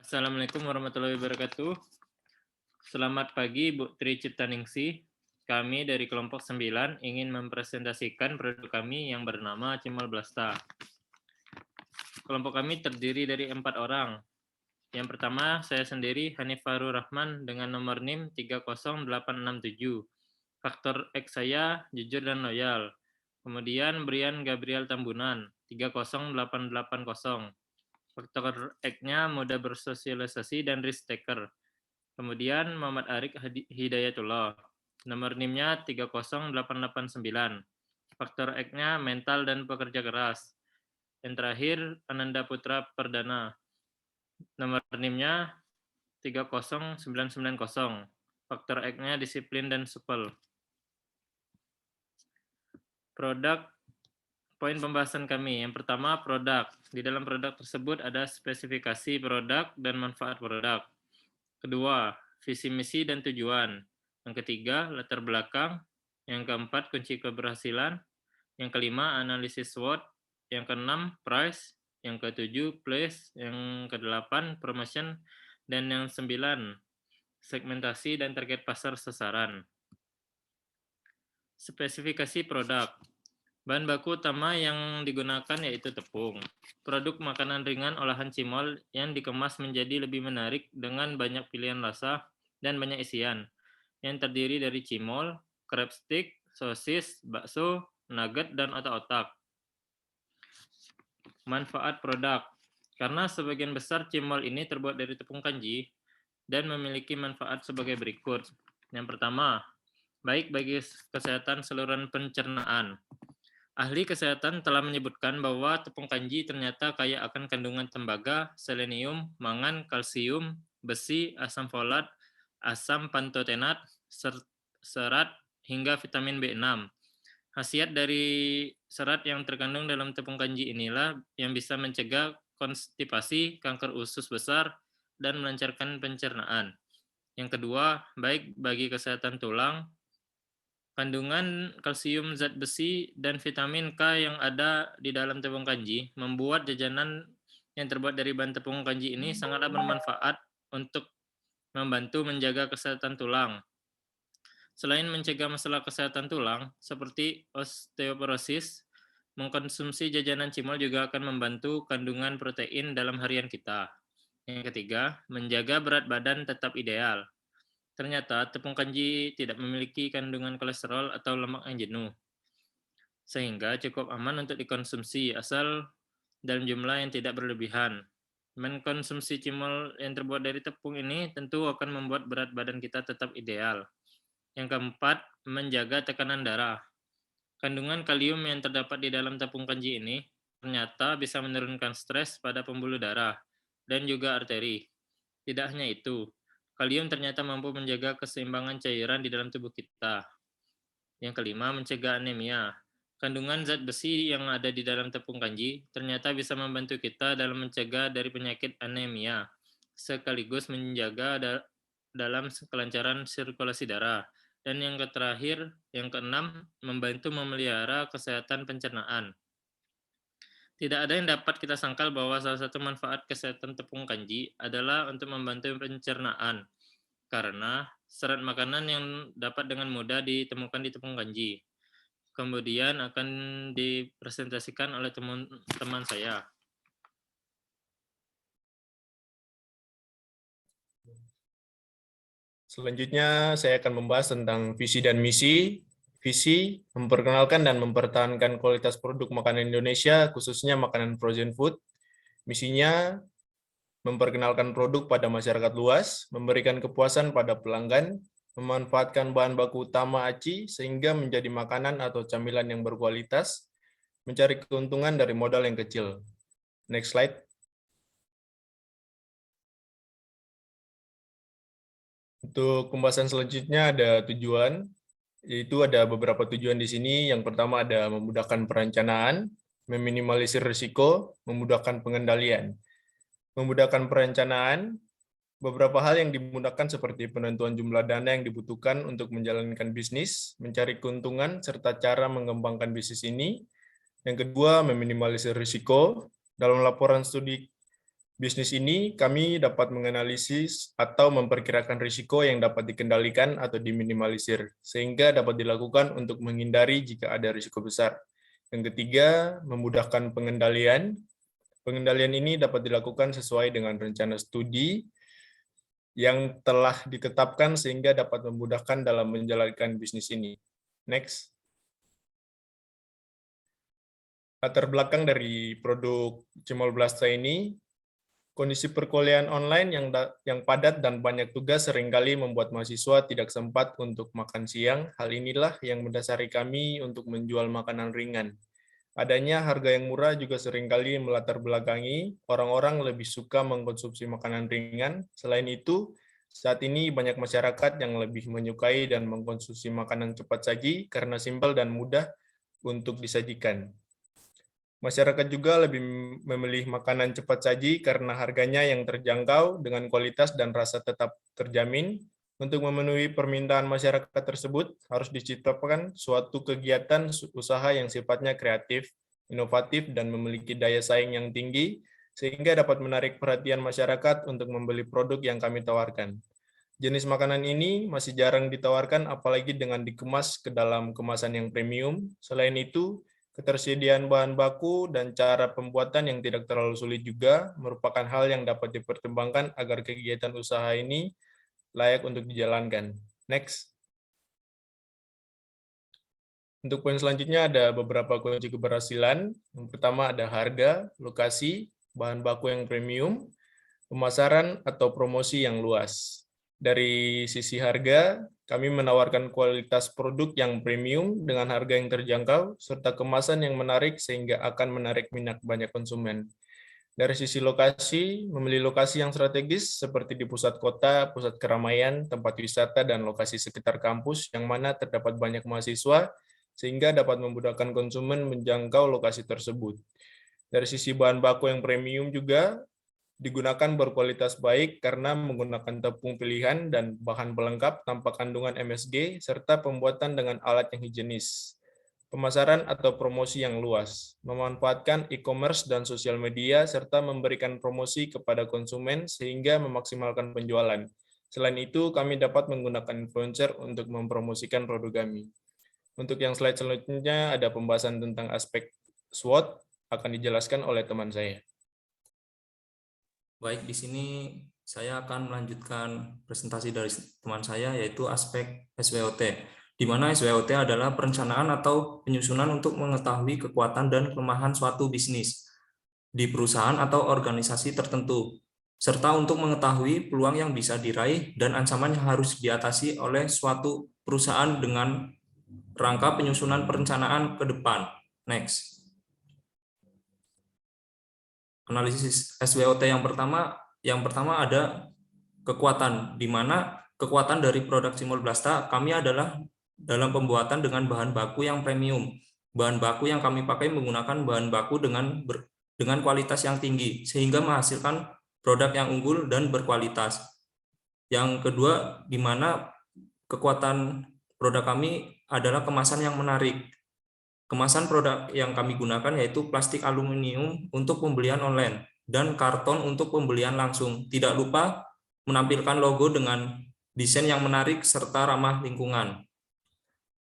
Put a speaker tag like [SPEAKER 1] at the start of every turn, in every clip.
[SPEAKER 1] Assalamualaikum warahmatullahi wabarakatuh. Selamat pagi, Bu Tri Ciptaningsih. Kami dari kelompok 9 ingin mempresentasikan produk kami yang bernama Cimol Blasta. Kelompok kami terdiri dari 4 orang. Yang pertama, saya sendiri, Hanif Farur Rahman, dengan nomor NIM 30867. Faktor X saya, jujur dan loyal. Kemudian Brian Gabriel Tambunan, 30880. Faktor X-nya mudah bersosialisasi dan risk taker. Kemudian Muhammad Arik Hidayatullah. Nomor NIM-nya 30889. Faktor X-nya mental dan pekerja keras. Yang terakhir Ananda Putra Perdana. Nomor NIM-nya 30990. Faktor X-nya disiplin dan supel. Produk, poin pembahasan kami. Yang pertama, produk. Di dalam produk tersebut ada spesifikasi produk dan manfaat produk. Kedua, visi misi dan tujuan. Yang ketiga, latar belakang. Yang keempat, kunci keberhasilan. Yang kelima, analisis SWOT. Yang keenam, price. Yang ketujuh, place. Yang kedelapan, promotion. Dan yang sembilan, segmentasi dan target pasar sasaran. Spesifikasi produk. Bahan baku utama yang digunakan yaitu tepung. Produk makanan ringan olahan cimol yang dikemas menjadi lebih menarik dengan banyak pilihan rasa dan banyak isian, yang terdiri dari cimol, crab stick, sosis, bakso, nugget, dan otak-otak. Manfaat produk. Karena sebagian besar cimol ini terbuat dari tepung kanji dan memiliki manfaat sebagai berikut. Yang pertama, baik bagi kesehatan saluran pencernaan. Ahli kesehatan telah menyebutkan bahwa tepung kanji ternyata kaya akan kandungan tembaga, selenium, mangan, kalsium, besi, asam folat, asam pantotenat, serat, hingga vitamin B6. Khasiat dari serat yang terkandung dalam tepung kanji inilah yang bisa mencegah konstipasi, kanker usus besar, dan melancarkan pencernaan. Yang kedua, baik bagi kesehatan tulang. Kandungan kalsium, zat besi, dan vitamin K yang ada di dalam tepung kanji membuat jajanan yang terbuat dari bahan tepung kanji ini sangatlah bermanfaat untuk membantu menjaga kesehatan tulang. Selain mencegah masalah kesehatan tulang, seperti osteoporosis, mengkonsumsi jajanan cimol juga akan membantu kandungan protein dalam harian kita. Yang ketiga, menjaga berat badan tetap ideal. Ternyata tepung kanji tidak memiliki kandungan kolesterol atau lemak yang jenuh, sehingga cukup aman untuk dikonsumsi asal dalam jumlah yang tidak berlebihan. Mengkonsumsi cimol yang terbuat dari tepung ini tentu akan membuat berat badan kita tetap ideal. Yang keempat, menjaga tekanan darah. Kandungan kalium yang terdapat di dalam tepung kanji ini ternyata bisa menurunkan stres pada pembuluh darah dan juga arteri. Tidak hanya itu, kalium ternyata mampu menjaga keseimbangan cairan di dalam tubuh kita. Yang kelima, mencegah anemia. Kandungan zat besi yang ada di dalam tepung kanji ternyata bisa membantu kita dalam mencegah dari penyakit anemia, sekaligus menjaga dalam kelancaran sirkulasi darah. Dan yang terakhir, yang keenam, membantu memelihara kesehatan pencernaan. Tidak ada yang dapat kita sangkal bahwa salah satu manfaat kesehatan tepung kanji adalah untuk membantu pencernaan, karena serat makanan yang dapat dengan mudah ditemukan di tepung kanji. Kemudian akan dipresentasikan oleh teman-teman saya.
[SPEAKER 2] Selanjutnya, saya akan membahas tentang visi dan misi. Visi, memperkenalkan dan mempertahankan kualitas produk makanan Indonesia, khususnya makanan frozen food. Misinya, memperkenalkan produk pada masyarakat luas, memberikan kepuasan pada pelanggan, memanfaatkan bahan baku utama aci sehingga menjadi makanan atau camilan yang berkualitas, mencari keuntungan dari modal yang kecil. Next slide. Untuk pembahasan selanjutnya ada tujuan, yaitu ada beberapa tujuan di sini. Yang pertama ada memudahkan perencanaan, meminimalisir risiko, memudahkan pengendalian. Memudahkan perencanaan, beberapa hal yang dimudahkan seperti penentuan jumlah dana yang dibutuhkan untuk menjalankan bisnis, mencari keuntungan, serta cara mengembangkan bisnis ini. Yang kedua, meminimalisir risiko. Dalam laporan studi Bisnis ini kami dapat menganalisis atau memperkirakan risiko yang dapat dikendalikan atau diminimalisir, sehingga dapat dilakukan untuk menghindari jika ada risiko besar. Yang ketiga, memudahkan pengendalian. Pengendalian ini dapat dilakukan sesuai dengan rencana studi yang telah ditetapkan sehingga dapat memudahkan dalam menjalankan bisnis ini. Next. Latar belakang dari produk Cimol Blasta ini, kondisi perkuliahan online yang padat dan banyak tugas seringkali membuat mahasiswa tidak sempat untuk makan siang. Hal inilah yang mendasari kami untuk menjual makanan ringan. Adanya harga yang murah juga seringkali melatar belakangi orang-orang lebih suka mengkonsumsi makanan ringan. Selain itu, saat ini banyak masyarakat yang lebih menyukai dan mengkonsumsi makanan cepat saji karena simpel dan mudah untuk disajikan. Masyarakat juga lebih memilih makanan cepat saji karena harganya yang terjangkau dengan kualitas dan rasa tetap terjamin. Untuk memenuhi permintaan masyarakat tersebut, harus diciptakan suatu kegiatan usaha yang sifatnya kreatif, inovatif, dan memiliki daya saing yang tinggi, sehingga dapat menarik perhatian masyarakat untuk membeli produk yang kami tawarkan. Jenis makanan ini masih jarang ditawarkan, apalagi dengan dikemas ke dalam kemasan yang premium. Selain itu, ketersediaan bahan baku dan cara pembuatan yang tidak terlalu sulit juga merupakan hal yang dapat dipertimbangkan agar kegiatan usaha ini layak untuk dijalankan. Next. Untuk poin selanjutnya ada beberapa kunci keberhasilan. Yang pertama ada harga, lokasi, bahan baku yang premium, pemasaran atau promosi yang luas. Dari sisi harga, kami menawarkan kualitas produk yang premium dengan harga yang terjangkau, serta kemasan yang menarik sehingga akan menarik minat banyak konsumen. Dari sisi lokasi, memilih lokasi yang strategis seperti di pusat kota, pusat keramaian, tempat wisata, dan lokasi sekitar kampus yang mana terdapat banyak mahasiswa, sehingga dapat memudahkan konsumen menjangkau lokasi tersebut. Dari sisi bahan baku yang premium juga, digunakan berkualitas baik karena menggunakan tepung pilihan dan bahan pelengkap tanpa kandungan MSG, serta pembuatan dengan alat yang higienis. Pemasaran atau promosi yang luas, memanfaatkan e-commerce dan sosial media, serta memberikan promosi kepada konsumen sehingga memaksimalkan penjualan. Selain itu, kami dapat menggunakan influencer untuk mempromosikan produk kami. Untuk yang slide selanjutnya, ada pembahasan tentang aspek SWOT, akan dijelaskan oleh teman saya.
[SPEAKER 3] Baik, di sini saya akan melanjutkan presentasi dari teman saya, yaitu aspek SWOT, di mana SWOT adalah perencanaan atau penyusunan untuk mengetahui kekuatan dan kelemahan suatu bisnis di perusahaan atau organisasi tertentu, serta untuk mengetahui peluang yang bisa diraih dan ancaman yang harus diatasi oleh suatu perusahaan dengan rangka penyusunan perencanaan ke depan. Next. Analisis SWOT yang pertama ada kekuatan, di mana kekuatan dari produk Cimol Blasta kami adalah dalam pembuatan dengan bahan baku yang premium. Bahan baku yang kami pakai menggunakan bahan baku dengan kualitas yang tinggi, sehingga menghasilkan produk yang unggul dan berkualitas. Yang kedua, di mana kekuatan produk kami adalah kemasan yang menarik. Kemasan produk yang kami gunakan yaitu plastik aluminium untuk pembelian online dan karton untuk pembelian langsung. Tidak lupa menampilkan logo dengan desain yang menarik serta ramah lingkungan.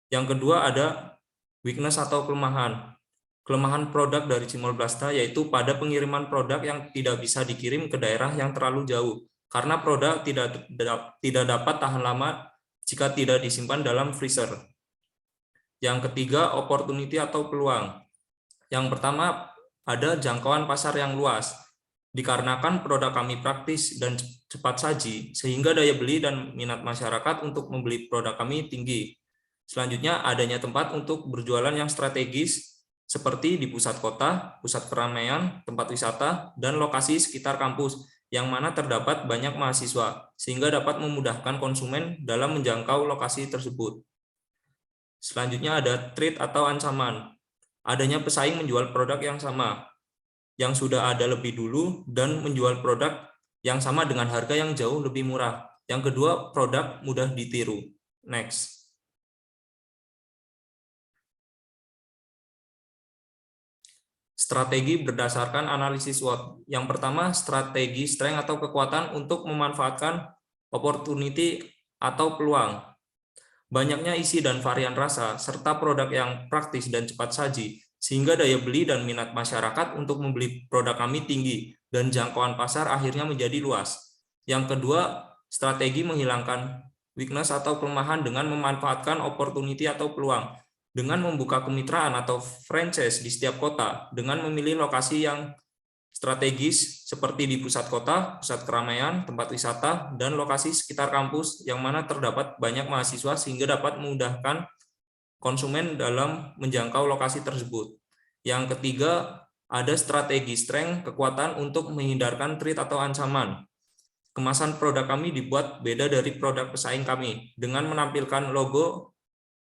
[SPEAKER 3] Yang kedua ada weakness atau kelemahan. Kelemahan produk dari Cimol Blasta yaitu pada pengiriman produk yang tidak bisa dikirim ke daerah yang terlalu jauh, karena produk tidak dapat tahan lama jika tidak disimpan dalam freezer. Yang ketiga, opportunity atau peluang. Yang pertama, ada jangkauan pasar yang luas. Dikarenakan produk kami praktis dan cepat saji, sehingga daya beli dan minat masyarakat untuk membeli produk kami tinggi. Selanjutnya, adanya tempat untuk berjualan yang strategis, seperti di pusat kota, pusat keramaian, tempat wisata, dan lokasi sekitar kampus, yang mana terdapat banyak mahasiswa, sehingga dapat memudahkan konsumen dalam menjangkau lokasi tersebut. Selanjutnya ada threat atau ancaman. Adanya pesaing menjual produk yang sama, yang sudah ada lebih dulu, dan menjual produk yang sama dengan harga yang jauh lebih murah. Yang kedua, produk mudah ditiru. Next. Strategi berdasarkan analisis SWOT. Yang pertama, strategi strength atau kekuatan untuk memanfaatkan opportunity atau peluang. Banyaknya isi dan varian rasa, serta produk yang praktis dan cepat saji, sehingga daya beli dan minat masyarakat untuk membeli produk kami tinggi, dan jangkauan pasar akhirnya menjadi luas. Yang kedua, strategi menghilangkan weakness atau kelemahan dengan memanfaatkan opportunity atau peluang, dengan membuka kemitraan atau franchise di setiap kota, dengan memilih lokasi yang strategis seperti di pusat kota, pusat keramaian, tempat wisata, dan lokasi sekitar kampus yang mana terdapat banyak mahasiswa sehingga dapat memudahkan konsumen dalam menjangkau lokasi tersebut. Yang ketiga, ada strategi strength, kekuatan untuk menghindarkan threat atau ancaman. Kemasan produk kami dibuat beda dari produk pesaing kami dengan menampilkan logo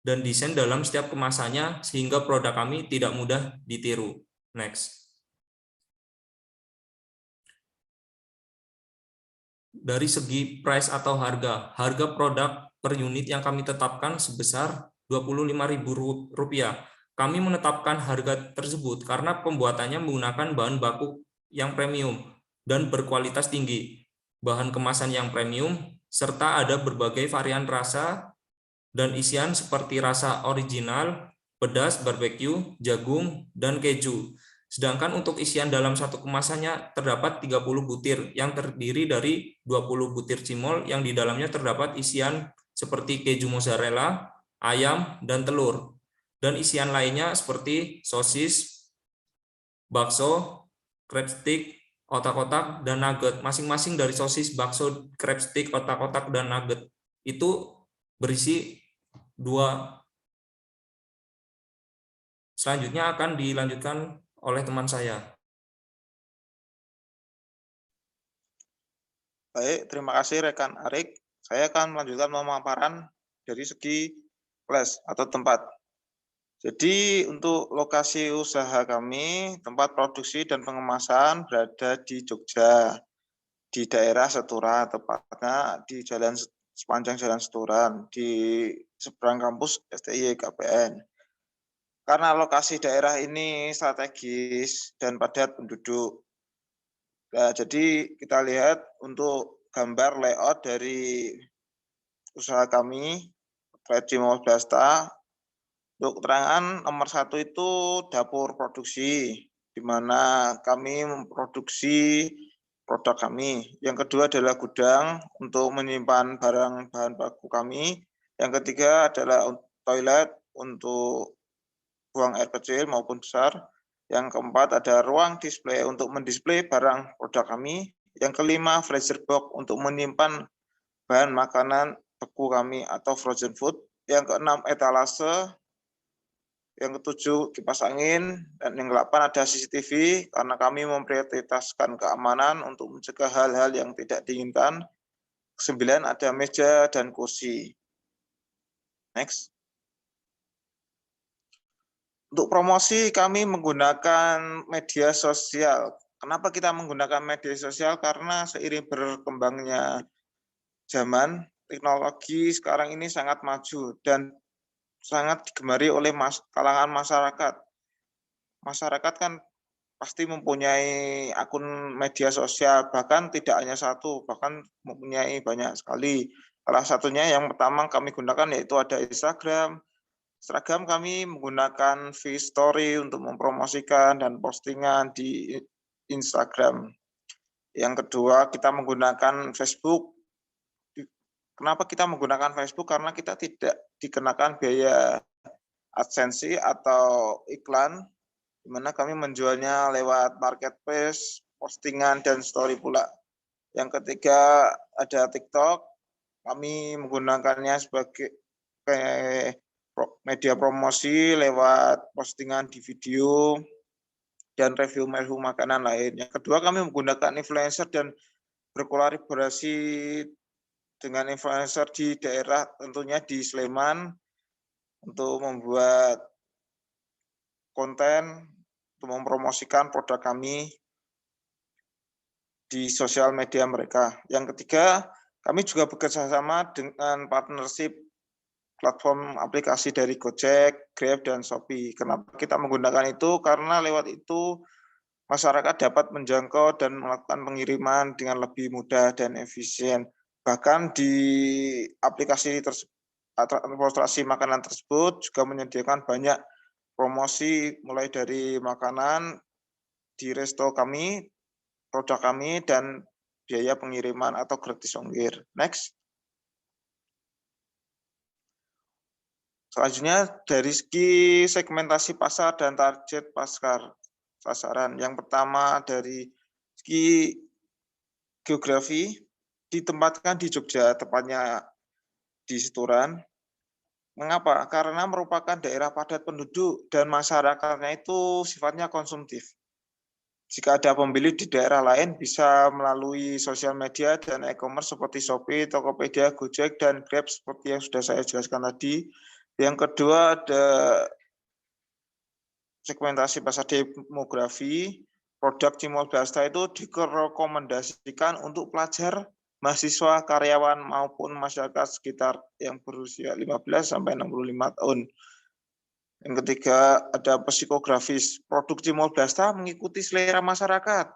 [SPEAKER 3] dan desain dalam setiap kemasannya sehingga produk kami tidak mudah ditiru. Next. Dari segi price atau harga produk per unit yang kami tetapkan sebesar Rp25.000. Kami menetapkan harga tersebut karena pembuatannya menggunakan bahan baku yang premium dan berkualitas tinggi, bahan kemasan yang premium, serta ada berbagai varian rasa dan isian seperti rasa original, pedas, barbecue, jagung, dan keju. Sedangkan untuk isian dalam satu kemasannya terdapat 30 butir yang terdiri dari 20 butir cimol yang di dalamnya terdapat isian seperti keju mozzarella, ayam, dan telur. Dan isian lainnya seperti sosis, bakso, crab stick, otak-otak, dan nugget. Masing-masing dari sosis, bakso, crab stick, otak-otak, dan nugget itu berisi 2. Selanjutnya akan dilanjutkan oleh teman saya.
[SPEAKER 4] Baik, terima kasih rekan Arik. Saya akan melanjutkan pemaparan dari segi kelas atau tempat. Jadi untuk lokasi usaha kami, tempat produksi dan pengemasan berada di Jogja, di daerah Seturan, tepatnya di sepanjang Jalan Seturan, di seberang kampus STI KPN. Karena lokasi daerah ini strategis dan padat penduduk. Nah, jadi kita lihat untuk gambar layout dari usaha kami, Cimol Blasta. Untuk keterangan nomor 1 itu dapur produksi, di mana kami memproduksi produk kami. Yang kedua adalah gudang untuk menyimpan barang bahan baku kami. Yang ketiga adalah toilet untuk buang air kecil maupun besar. Yang keempat ada ruang display untuk mendisplay barang produk kami. Yang kelima freezer box untuk menyimpan bahan makanan beku kami atau frozen food. Yang keenam etalase. Yang ketujuh kipas angin. Dan yang ke-8 ada CCTV karena kami memprioritaskan keamanan untuk mencegah hal-hal yang tidak diinginkan. Ke-9 ada meja dan kursi. Next. Untuk promosi kami menggunakan media sosial. Kenapa kita menggunakan media sosial? Karena seiring berkembangnya zaman, teknologi sekarang ini sangat maju dan sangat digemari oleh kalangan masyarakat. Masyarakat kan pasti mempunyai akun media sosial, bahkan tidak hanya satu, bahkan mempunyai banyak sekali. Salah satunya yang pertama kami gunakan yaitu ada Instagram. Instagram kami menggunakan V-Story untuk mempromosikan dan postingan di Instagram. Yang kedua, kita menggunakan Facebook. Kenapa kita menggunakan Facebook? Karena kita tidak dikenakan biaya AdSense atau iklan, di mana kami menjualnya lewat marketplace, postingan, dan story pula. Yang ketiga, ada TikTok. Kami menggunakannya sebagai media promosi lewat postingan di video dan review makanan lain. Yang kedua, kami menggunakan influencer dan berkolaborasi dengan influencer di daerah, tentunya di Sleman, untuk membuat konten untuk mempromosikan produk kami di sosial media mereka. Yang ketiga, kami juga bekerja sama dengan partnership platform aplikasi dari Gojek, Grab, dan Shopee. Kenapa kita menggunakan itu? Karena lewat itu masyarakat dapat menjangkau dan melakukan pengiriman dengan lebih mudah dan efisien. Bahkan di aplikasi transportasi makanan tersebut juga menyediakan banyak promosi mulai dari makanan di resto kami, produk kami, dan biaya pengiriman atau gratis ongkir. Next. Selanjutnya dari segi segmentasi pasar dan target pasaran. Yang pertama dari segi geografi, ditempatkan di Jogja, tepatnya di Situran. Mengapa? Karena merupakan daerah padat penduduk dan masyarakatnya itu sifatnya konsumtif. Jika ada pembeli di daerah lain bisa melalui sosial media dan e-commerce seperti Shopee, Tokopedia, Gojek, dan Grab seperti yang sudah saya jelaskan tadi. Yang kedua ada segmentasi pasar demografi. Produk Cimol Blasta itu direkomendasikan untuk pelajar, mahasiswa, karyawan, maupun masyarakat sekitar yang berusia 15 sampai 65 tahun. Yang ketiga ada psikografis. Produk Cimol Blasta mengikuti selera masyarakat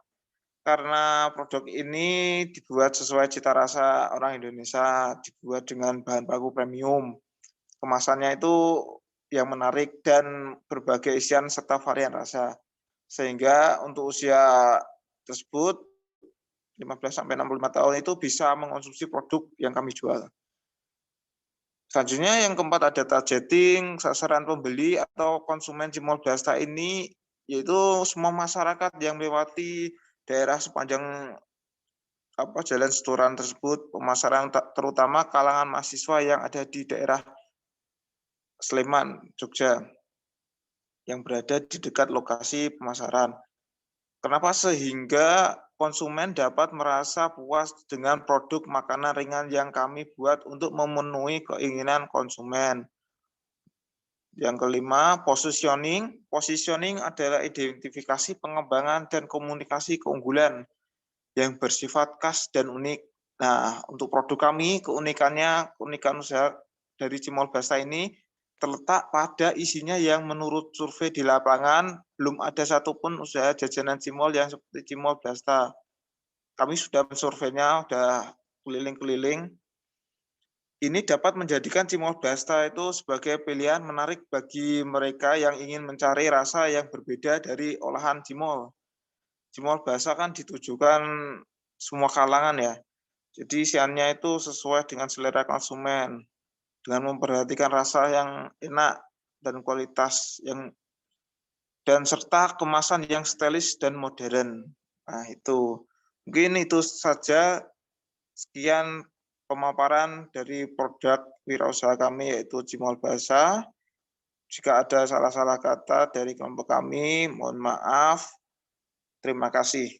[SPEAKER 4] karena produk ini dibuat sesuai cita rasa orang Indonesia, dibuat dengan bahan baku premium. Kemasannya itu yang menarik dan berbagai isian serta varian rasa. Sehingga untuk usia tersebut 15 sampai 65 tahun itu bisa mengkonsumsi produk yang kami jual. Selanjutnya yang keempat ada targeting, sasaran pembeli atau konsumen Cimol Blasta ini yaitu semua masyarakat yang melewati daerah sepanjang jalan Situran tersebut, pemasaran terutama kalangan mahasiswa yang ada di daerah Sleman, Jogja, yang berada di dekat lokasi pemasaran. Kenapa? Sehingga konsumen dapat merasa puas dengan produk makanan ringan yang kami buat untuk memenuhi keinginan konsumen. Yang kelima, positioning. Positioning adalah identifikasi, pengembangan, dan komunikasi keunggulan yang bersifat khas dan unik. Nah, untuk produk kami, keunikan usaha dari Cimol Blasta ini terletak pada isinya yang menurut survei di lapangan belum ada satupun usaha jajanan cimol yang seperti Cimol Blasta. Kami sudah mensurveinya, sudah keliling-keliling. Ini dapat menjadikan Cimol Blasta itu sebagai pilihan menarik bagi mereka yang ingin mencari rasa yang berbeda dari olahan cimol. Cimol Blasta kan ditujukan semua kalangan ya. Jadi isiannya itu sesuai dengan selera konsumen, dengan memperhatikan rasa yang enak dan kualitas yang dan serta kemasan yang stylish dan modern. Nah, itu. Mungkin itu saja, sekian pemaparan dari produk wirausaha kami yaitu Cimol Blasta. Jika ada salah-salah kata dari kelompok kami, mohon maaf. Terima kasih.